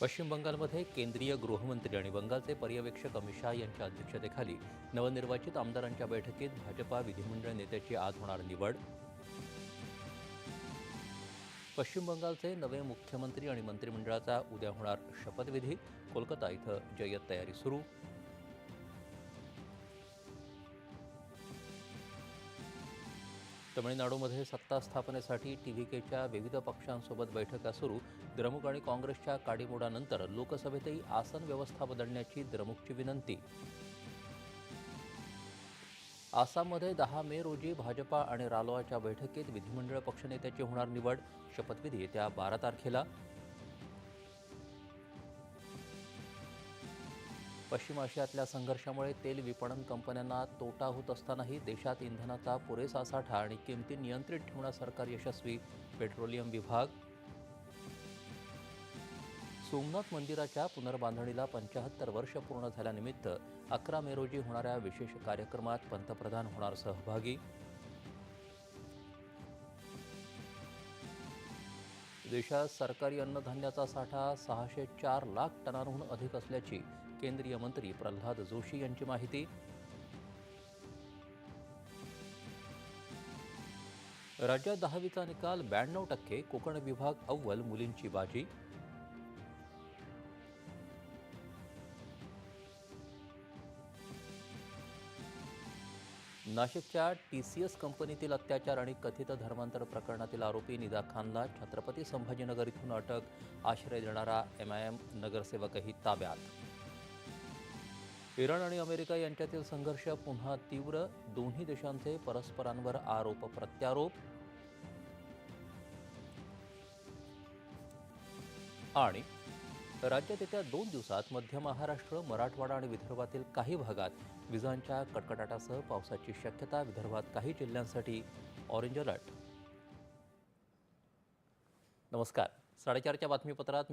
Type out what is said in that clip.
पश्चिम बंगालमध्ये केंद्रीय गृहमंत्री आणि बंगालचे पर्यवेक्षक अमित शाह यांच्या अध्यक्षतेखाली नवनिर्वाचित आमदारांच्या बैठकीत भाजपा विधिमंडळ नेत्याची आज होणार निवड. पश्चिम बंगालचे नवे मुख्यमंत्री आणि मंत्रिमंडळाचा उद्या होणार शपथविधी. कोलकाता इथं जय्यत तयारी सुरू. तमिळनाडूमध्ये सत्ता स्थापनेसाठी टीव्हीकेच्या विविध पक्षांसोबत बैठका सुरू. द्रमुक आणि काँग्रेसच्या काडीमोडानंतर लोकसभेतही आसन व्यवस्था बदलण्याची द्रमुकची विनंती. आसाममध्ये 10 मे रोजी भाजपा आणि रालोआच्या बैठकीत विधिमंडळ पक्षनेत्याची होणार निवड. शपथविधी येत्या 12 तारखेला. पश्चिम आशियातल्या संघर्षामुळे तेल विपणन कंपन्यांना तोटा होत असतानाही देशात इंधनाचा पुरेसा साठा आणि किमती नियंत्रित ठेवण्यात सरकार यशस्वी. पेट्रोलियम विभाग. सोमनाथ मंदिराच्या पुनर्बांधणीला 75 वर्ष पूर्ण झाल्यानिमित्त 11 मे रोजी होणाऱ्या विशेष कार्यक्रमात पंतप्रधान होणार सहभागी. देशात सरकारी अन्नधान्याचा साठा 604 लाख टनांहून अधिक असल्याची केंद्रीय मंत्री प्रल्हाद जोशी यांची माहिती. राज्यात 10वीचा निकाल 92%. कोकण विभाग अव्वल, मुलींची बाजी. नाशिकच्या TCS कंपनीतील अत्याचार आणि कथित धर्मांतर प्रकरणातील आरोपी निदा खानला छत्रपती संभाजीनगर इथून अटक. आश्रय देणारा MIM नगरसेवकही ताब्यात. इराण आणि अमेरिका यांच्यातील संघर्ष पुन्हा तीव्र. दोन्ही देशांचे परस्परांवर आरोप प्रत्यारोप. आणि राज्यात येत्या 2 दिवसात मध्य महाराष्ट्र, मराठवाडा आणि विदर्भातील काही भागात विजांच्या कडकडाटासह पावसाची शक्यता. विदर्भात काही जिल्ह्यांसाठी ऑरेंज अलर्ट. नमस्कार. 4:30च्या बातमीपत्रात